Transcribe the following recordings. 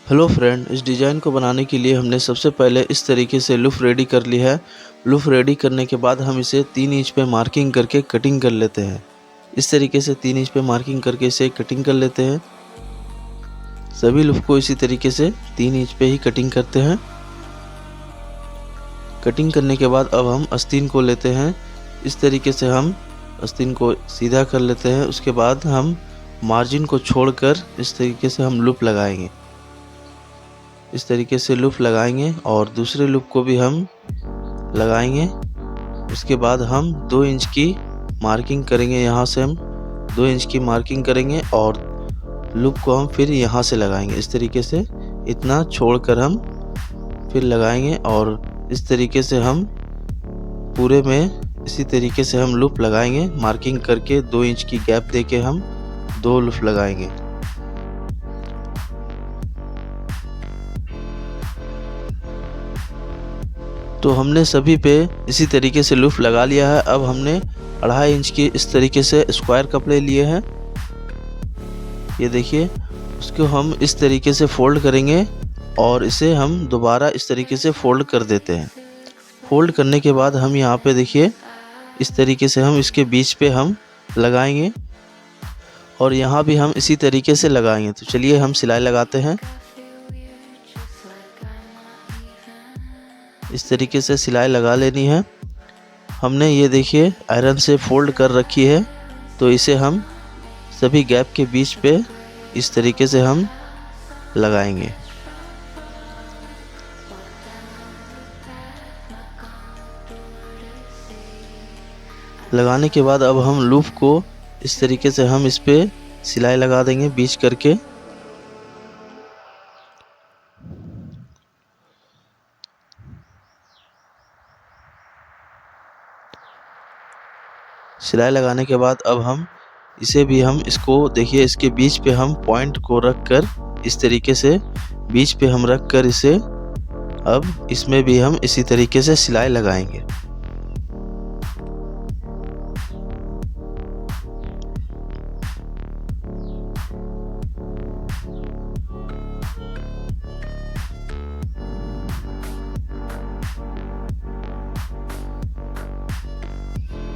Hello friend, इस design को बनाने के लिए हमने सबसे पहले इस तरीके से लूप रेडी कर ली है। लूप रेडी करने के बाद हम इसे 3 इंच पे मार्किंग करके कटिंग कर लेते हैं। इस तरीके से 3 इंच पे मार्किंग करके इसे कटिंग कर लेते हैं। सभी लूप को इसी तरीके से 3 इंच पे ही कटिंग करते हैं। कटिंग करने के बाद अब हम आस्तीन को लेते हैं। इस तरीके से हम आस्तीन को सीधा कर लेते हैं। उसके बाद हम मार्जिन को छोड़कर इस तरीके से हम लूप लगाएंगे। इस तरीके से लूप लगाएंगे और दूसरे लूप को भी हम लगाएंगे। उसके बाद हम 2 इंच की मार्किंग करेंगे। यहाँ से हम 2 इंच की मार्किंग करेंगे और लूप को हम फिर यहाँ से लगाएंगे। इस तरीके से इतना छोड़कर हम फिर लगाएंगे और इस तरीके से हम पूरे में इसी तरीके से हम लूप लगाएंगे। मार्किंग करके 2 इंच की गैप देके हम 2 लूप लगाएंगे। तो हमने सभी पे इसी तरीके से लूप लगा लिया है। अब हमने 2.5 इंच की इस तरीके से स्क्वायर कपड़े लिए हैं। ये देखिए, उसको हम इस तरीके से फोल्ड करेंगे और इसे हम दोबारा इस तरीके से फोल्ड कर देते हैं। फोल्ड करने के बाद हम यहाँ पे देखिए इस तरीके से हम इसके बीच पे हम लगाएंगे और यहाँ भी हम इसी तरीके से लगाएंगे। तो चलिए हम सिलाई लगाते हैं। इस तरीके से सिलाई लगा लेनी है। हमने ये देखिए आयरन से फोल्ड कर रखी है, तो इसे हम सभी गैप के बीच पे इस तरीके से हम लगाएंगे। लगाने के बाद अब हम लूप को इस तरीके से हम इस पे सिलाई लगा देंगे बीच करके। सिलाई लगाने के बाद अब हम इसे भी हम इसको देखिए इसके बीच पे हम पॉइंट को रख कर इस तरीके से बीच पे हम रख कर इसे अब इसमें भी हम इसी तरीके से सिलाई लगाएंगे।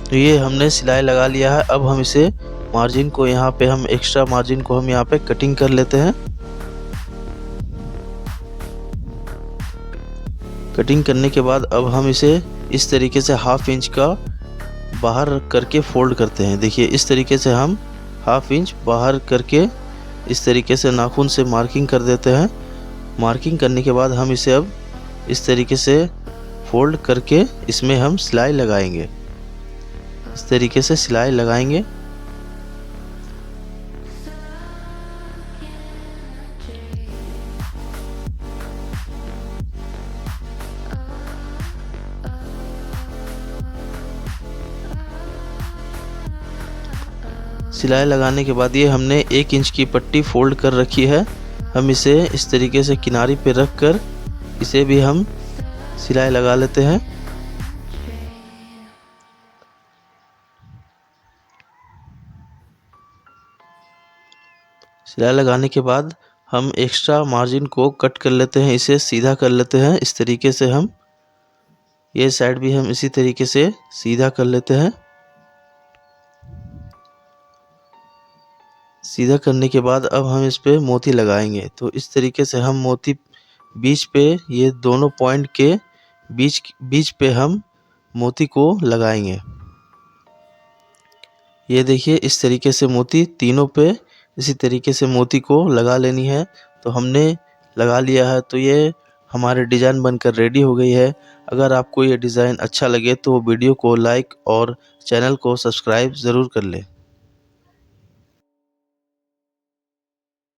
तो ये हमने सिलाई लगा लिया है। अब हम इसे मार्जिन को यहाँ पे हम एक्स्ट्रा मार्जिन को हम यहाँ पे कटिंग कर लेते हैं। कटिंग करने के बाद अब हम इसे इस तरीके से 1/2 इंच का बाहर रख करके फोल्ड करते हैं। देखिए इस तरीके से हम 1/2 इंच बाहर करके इस तरीके से नाखून से मार्किंग कर देते हैं। मार्किंग करने के बाद हम इसे अब इस तरीके से फोल्ड करके इसमें हम सिलाई लगाएंगे। इस तरीके से सिलाई लगाएंगे। सिलाई लगाने के बाद ये हमने 1 इंच की पट्टी फोल्ड कर रखी है। हम इसे इस तरीके से किनारे पे रख कर इसे भी हम सिलाई लगा लेते हैं। सिलाई लगाने के बाद हम एक्स्ट्रा मार्जिन को कट कर लेते हैं, इसे सीधा कर लेते हैं। इस तरीके से हम ये साइड भी हम इसी तरीके से सीधा कर लेते हैं। सीधा करने के बाद अब हम इस पे मोती लगाएंगे। तो इस तरीके से हम मोती बीच पे ये दोनों पॉइंट के बीच पे हम मोती को लगाएंगे। ये देखिए इस तरीके से मोती तीनों पे इसी तरीके से मोती को लगा लेनी है। तो हमने लगा लिया है। तो ये हमारे डिज़ाइन बनकर रेडी हो गई है। अगर आपको ये डिज़ाइन अच्छा लगे तो वीडियो को लाइक और चैनल को सब्सक्राइब ज़रूर कर लें।